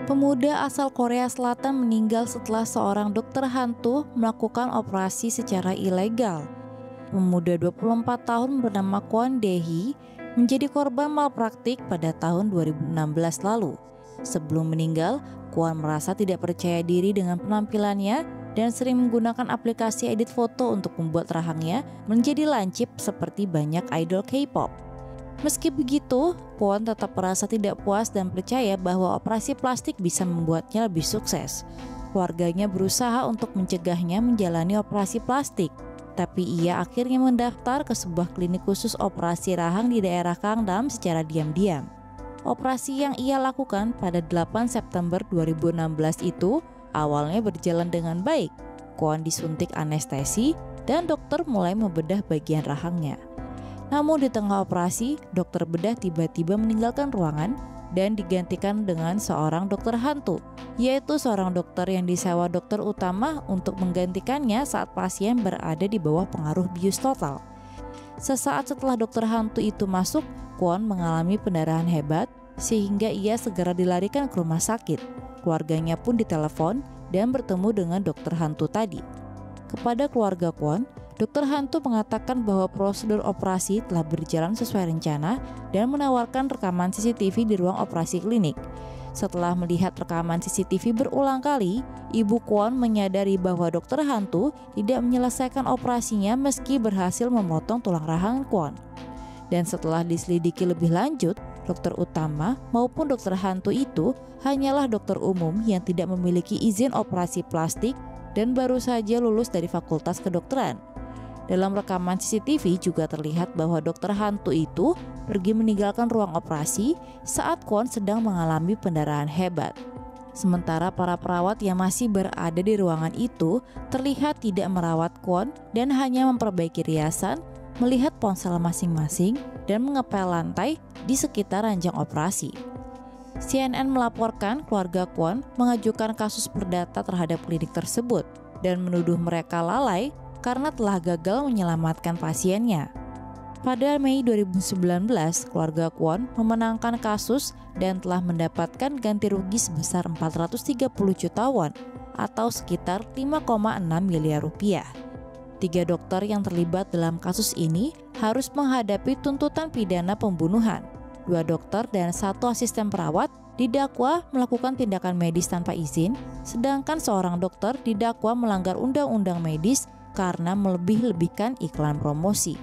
Pemuda asal Korea Selatan meninggal setelah seorang dokter hantu melakukan operasi secara ilegal. Pemuda 24 tahun bernama Kwon Dae-hee menjadi korban malpraktik pada tahun 2016 lalu. Sebelum meninggal, Kwon merasa tidak percaya diri dengan penampilannya dan sering menggunakan aplikasi edit foto untuk membuat rahangnya menjadi lancip seperti banyak idol K-pop. Meski begitu, Kwon tetap merasa tidak puas dan percaya bahwa operasi plastik bisa membuatnya lebih sukses. Keluarganya berusaha untuk mencegahnya menjalani operasi plastik, tapi ia akhirnya mendaftar ke sebuah klinik khusus operasi rahang di daerah Gangnam secara diam-diam. Operasi yang ia lakukan pada 8 September 2016 itu awalnya berjalan dengan baik. Kwon disuntik anestesi dan dokter mulai membedah bagian rahangnya. Namun di tengah operasi, dokter bedah tiba-tiba meninggalkan ruangan dan digantikan dengan seorang dokter hantu, yaitu seorang dokter yang disewa dokter utama untuk menggantikannya saat pasien berada di bawah pengaruh bius total. Sesaat setelah dokter hantu itu masuk, Kwon mengalami pendarahan hebat sehingga ia segera dilarikan ke rumah sakit. Keluarganya pun ditelepon dan bertemu dengan dokter hantu tadi. Kepada keluarga Kwon, dokter hantu mengatakan bahwa prosedur operasi telah berjalan sesuai rencana dan menawarkan rekaman CCTV di ruang operasi klinik. Setelah melihat rekaman CCTV berulang kali, Ibu Kwon menyadari bahwa dokter hantu tidak menyelesaikan operasinya meski berhasil memotong tulang rahang Kwon. Dan setelah diselidiki lebih lanjut, dokter utama maupun dokter hantu itu hanyalah dokter umum yang tidak memiliki izin operasi plastik dan baru saja lulus dari Fakultas Kedokteran. Dalam rekaman CCTV juga terlihat bahwa dokter hantu itu pergi meninggalkan ruang operasi saat Kwon sedang mengalami pendarahan hebat. Sementara para perawat yang masih berada di ruangan itu terlihat tidak merawat Kwon dan hanya memperbaiki riasan, melihat ponsel masing-masing, dan mengepel lantai di sekitar ranjang operasi. CNN melaporkan keluarga Kwon mengajukan kasus perdata terhadap klinik tersebut dan menuduh mereka lalai karena telah gagal menyelamatkan pasiennya. Pada Mei 2019, keluarga Kwon memenangkan kasus dan telah mendapatkan ganti rugi sebesar 430 juta won atau sekitar 5,6 miliar rupiah. 3 dokter yang terlibat dalam kasus ini harus menghadapi tuntutan pidana pembunuhan. 2 dokter dan 1 asisten perawat didakwa melakukan tindakan medis tanpa izin, sedangkan seorang dokter didakwa melanggar undang-undang medis karena melebih-lebihkan iklan promosi.